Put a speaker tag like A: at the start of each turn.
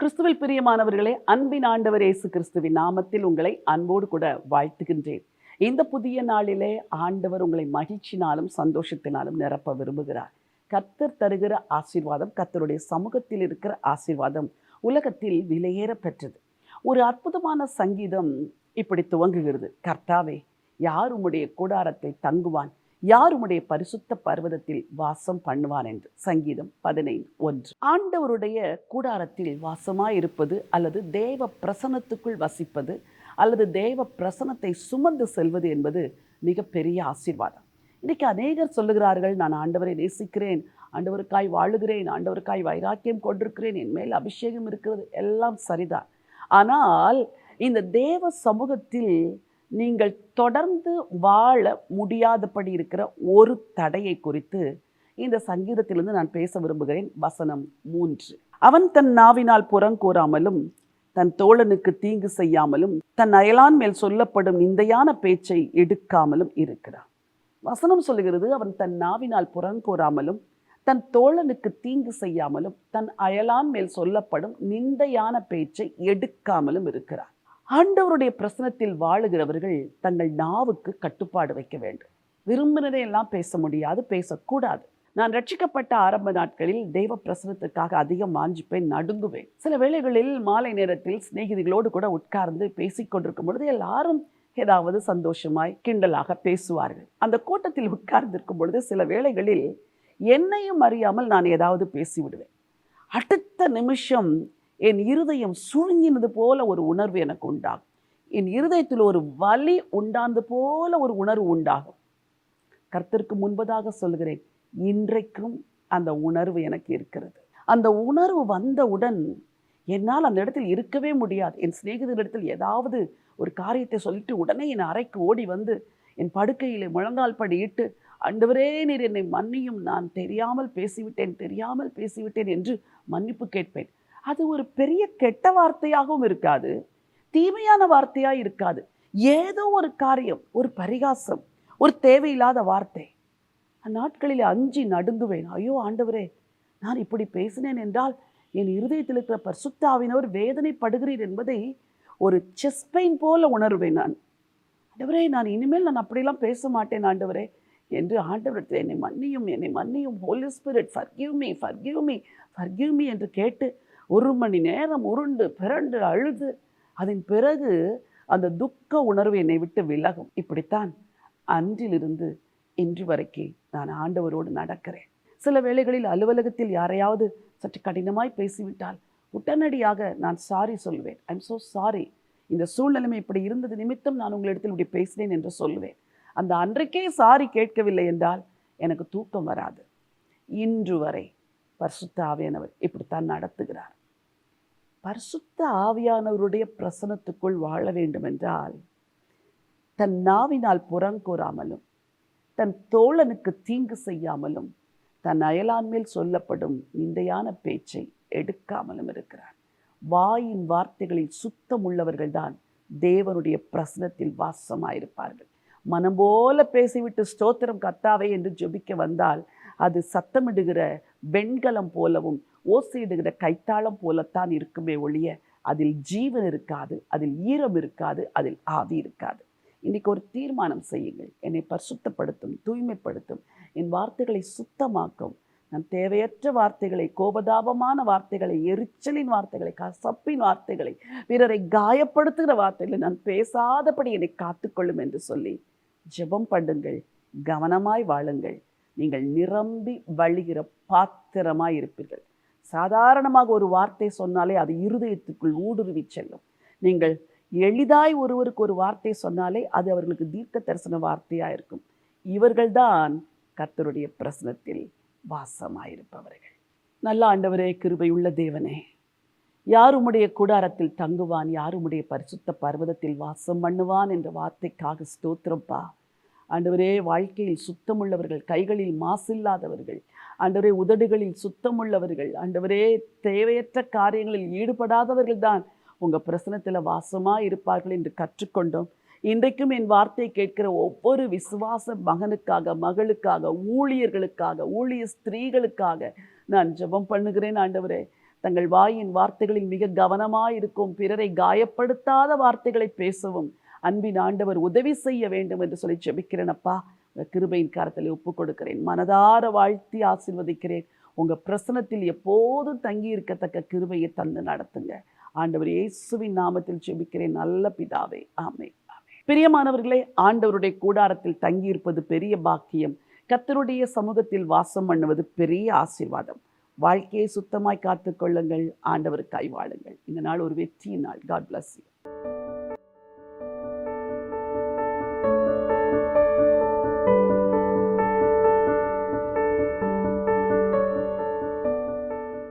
A: கிறிஸ்துவில் பிரியமானவர்களே, அன்பின் ஆண்டவர் இயேசு கிறிஸ்துவின் நாமத்தில் உங்களை அன்போடு கூட வாழ்த்துகின்றேன். இந்த புதிய நாளிலே ஆண்டவர் உங்களை மகிழ்ச்சினாலும் சந்தோஷத்தினாலும் நிரப்ப விரும்புகிறார். கர்த்தர் தருகிற ஆசீர்வாதம், கர்த்தருடைய சமூகத்தில் இருக்கிற ஆசீர்வாதம் உலகத்தில் விலையேற பெற்றது. ஒரு அற்புதமான சங்கீதம் இப்படி துவங்குகிறது. கர்த்தாவே, யார் உம்முடைய கூடாரத்தை தங்குவான், யார் உம்முடைய பரிசுத்த பர்வதத்தில் வாசம் பண்ணுவான் என்று. சங்கீதம் 15:1. ஆண்டவருடைய கூடாரத்தில் வாசமாயிருப்பது அல்லது தேவ பிரசன்னத்துக்குள் வசிப்பது அல்லது தேவ பிரசன்னத்தை சுமந்து செல்வது என்பது மிகப்பெரிய ஆசீர்வாதம். இன்றைக்கு அநேகர் சொல்லுகிறார்கள், நான் ஆண்டவரை நேசிக்கிறேன், ஆண்டவருக்காய் வாழுகிறேன், ஆண்டவருக்காய் வைராக்கியம் கொண்டிருக்கிறேன், என் மேல் அபிஷேகம் இருக்கிறது, எல்லாம் சரிதான். ஆனால் இந்த தேவ சமூகத்தில் நீங்கள் தொடர்ந்து வாழ முடியாதபடி இருக்கிற ஒரு தடையை குறித்து இந்த சங்கீதத்திலிருந்து நான் பேச விரும்புகிறேன். வசனம் 3. அவன் தன் நாவினால் புறங்கூறாமலும் தன் தோழனுக்கு தீங்கு செய்யாமலும் தன் அயலான் மேல் சொல்லப்படும் நிந்தையான பேச்சை எடுக்காமலும் இருக்கிறான். வசனம் சொல்லுகிறது, அவன் தன் நாவினால் புறங்கூறாமலும் தன் தோழனுக்கு தீங்கு செய்யாமலும் தன் அயலான் மேல் சொல்லப்படும் நிந்தையான பேச்சை எடுக்காமலும் இருக்கிறான். ஆண்டவருடைய பிரசனத்தில் வாழுகிறவர்கள் தங்கள் நாவுக்கு கட்டுப்பாடு வைக்க வேண்டும். விரும்பினதையெல்லாம் பேச முடியாது, பேசக்கூடாது. நான் ரட்சிக்கப்பட்ட ஆரம்ப நாட்களில் தெய்வ பிரசனத்துக்காக அதிகம் வாஞ்சிப்பேன், நடுங்குவேன். சில வேளைகளில் மாலை நேரத்தில் சிநேகிதிகளோடு கூட உட்கார்ந்து பேசிக்கொண்டிருக்கும் பொழுது எல்லாரும் ஏதாவது சந்தோஷமாய் கிண்டலாக பேசுவார்கள். அந்த கூட்டத்தில் உட்கார்ந்திருக்கும் பொழுது சில வேளைகளில் என்னையும் அறியாமல் நான் ஏதாவது பேசிவிடுவேன். அடுத்த நிமிஷம் என் இருதயம் சுருங்கினது போல ஒரு உணர்வு எனக்கு உண்டாகும். என் இருதயத்தில் ஒரு வலி உண்டானது போல ஒரு உணர்வு உண்டாகும். கர்த்தருக்கு முன்பதாக சொல்கிறேன், இன்றைக்கும் அந்த உணர்வு எனக்கு இருக்கிறது. அந்த உணர்வு வந்தவுடன் என்னால் அந்த இடத்தில் இருக்கவே முடியாது. என் சிநேகிதரிடத்தில் ஏதாவது ஒரு காரியத்தை சொல்லிட்டு உடனே என் அறைக்கு ஓடி வந்து என் படுக்கையிலே முழங்கால் படியிட்டு, ஆண்டவரே நீர் என்னை மன்னியும், நான் தெரியாமல் பேசிவிட்டேன் என்று மன்னிப்பு கேட்பேன். அது ஒரு பெரிய கெட்ட வார்த்தையாகவும் இருக்காது, தீமையான வார்த்தையாக இருக்காது. ஏதோ ஒரு காரியம், ஒரு பரிகாசம், ஒரு தேவையில்லாத வார்த்தை. அந்நாட்களில் அஞ்சி நடுங்குவேன். ஐயோ ஆண்டவரே, நான் இப்படி பேசினேன் என்றால் என் இருதயத்தில் இருக்கிற பரிசுத்த ஆவியானவர் வேதனைப்படுகிறீர் என்பதை ஒரு செஸ்ட் பெயின் போல உணர்வேன். நான் ஆண்டவரே, நான் இனிமேல் நான் அப்படிலாம் பேச மாட்டேன் ஆண்டவரே என்று ஆண்டவரத்தில் என்னை மன்னியும், ஹோலி ஸ்பிரிட் ஃபர்கிவ் மீ என்று கேட்டு 1 மணி நேரம் உருண்டு பிறண்டு அழுது அதன் பிறகு அந்த துக்க உணர்வு என்னை விட்டு விலகும். இப்படித்தான் அன்றிலிருந்து இன்று வரைக்கும் நான் ஆண்டவரோடு நடக்கிறேன். சில வேளைகளில் அலுவலகத்தில் யாரையாவது சற்று கடினமாய் பேசிவிட்டால் உடனடியாக நான் சாரி சொல்வேன். ஐம் ஸோ சாரி, இந்த சூழ்நிலைமை இப்படி இருந்தது நிமித்தம் நான் உங்களிடத்தில் இப்படி பேசினேன் என்று சொல்லுவேன். அந்த அன்றைக்கே சாரி கேட்கவில்லை என்றால் எனக்கு தூக்கம் வராது. இன்று வரை பரிசுத்த ஆவியானவர் இப்படித்தான் நடத்துகிறார். பரிசுத்த ஆவியானவருடைய பிரசனத்துக்குள் வாழ வேண்டும் என்றால் தன் நாவினால் புறங்கூறாமலும் தன் தோழனுக்கு தீங்கு செய்யாமலும் தன் அயலான் மேல் சொல்லப்படும் நிந்தையான பேச்சை எடுக்காமலும் இருக்கிறார். வாயின் வார்த்தைகளில் சுத்தம் உள்ளவர்கள்தான் தேவனுடைய பிரசனத்தில் வாசமாயிருப்பார்கள். மனம் போல பேசிவிட்டு ஸ்தோத்திரம் கர்த்தாவே என்று ஜெபிக்க வந்தால் அது சத்தமிடுகிற வெண்கலம் போலவும் ஓசையிடுகிற கைத்தாளம் போலத்தான் இருக்குமே ஒழிய அதில் ஜீவன் இருக்காது, அதில் ஈரம் இருக்காது, அதில் ஆவி இருக்காது. இன்னைக்கு ஒரு தீர்மானம் செய்யுங்கள். என்னை பரிசுத்தப்படுத்தும், தூய்மைப்படுத்தும், என் வார்த்தைகளை சுத்தமாக்கும். நான் தேவையற்ற வார்த்தைகளை, கோபதாபமான வார்த்தைகளை, எரிச்சலின் வார்த்தைகளை, கசப்பின் வார்த்தைகளை, பிறரை காயப்படுத்துகிற வார்த்தைகளை நான் பேசாதபடி என்னை காத்துக்கொள்ளும் என்று சொல்லி ஜெபம் பண்ணுங்கள். கவனமாய் வாழுங்கள். நீங்கள் நிரம்பி வழிகிற பாத்திரமாய் இருப்பீர்கள். சாதாரணமாக ஒரு வார்த்தை சொன்னாலே அது இருதயத்துக்குள் ஊடுருவி செல்லும். நீங்கள் எளிதாய் ஒருவருக்கு ஒரு வார்த்தை சொன்னாலே அது அவர்களுக்கு தீர்க்க தரிசன வார்த்தையாக இருக்கும். இவர்கள்தான் கர்த்தருடைய பிரசனத்தில் வாசமாயிருப்பவர்கள். நல்ல ஆண்டவரே, கிருபையுள்ள தேவனே, யார் உம்முடைய கூடாரத்தில் தங்குவான், யார் உம்முடைய பரிசுத்த பர்வதத்தில் வாசம் பண்ணுவான் என்ற வார்த்தைக்காக ஸ்தோத்திரப்பா. ஆண்டவரே, வாழ்க்கையில் சுத்தமுள்ளவர்கள், கைகளில் மாசில்லாதவர்கள், ஆண்டவரே உதடுகளில் சுத்தமுள்ளவர்கள், ஆண்டவரே தேவையற்ற காரியங்களில் ஈடுபடாதவர்கள் தான் உங்கள் பிரசனத்தில் வாசமாக இருப்பார்கள் என்று கற்றுக்கொண்டோம். இன்றைக்கும் என் வார்த்தை கேட்கிற ஒவ்வொரு விசுவாச மகனுக்காக, மகளுக்காக, ஊழியர்களுக்காக, ஊழிய ஸ்திரீகளுக்காக நான் ஜெபம் பண்ணுகிறேன். ஆண்டவரே, தங்கள் வாயின் வார்த்தைகளில் மிக கவனமாயிருக்கும், பிறரை காயப்படுத்தாத வார்த்தைகளை பேசவும் அன்பின் ஆண்டவர் உதவி செய்ய வேண்டும் என்று சொல்லி ஜெபிக்கிறேனப்பா. கிருபையின் கரத்தில் ஒப்பு கொடுக்கிறேன். மனதார வாழ்த்தி ஆசீர்வதிக்கிறேன். உங்க பிரசனத்தில் எப்போதும் தங்கி இருக்கத்தக்க கிருபையை தந்து நடத்துங்க. ஆண்டவர் இயேசுவின் நாமத்தில் ஜெபிக்கிறேன் நல்ல பிதாவே, ஆமென். பிரியமானவர்களே, ஆண்டவருடைய கூடாரத்தில் தங்கியிருப்பது பெரிய பாக்கியம். கர்த்தருடைய சமூகத்தில் வாசம் பண்ணுவது பெரிய ஆசீர்வாதம். வாழ்க்கையை சுத்தமாய் காத்துக்கொள்ளுங்கள். ஆண்டவருக்காய் வாழுங்கள். இந்த நாள் ஒரு வெற்றியின் நாள். God bless you.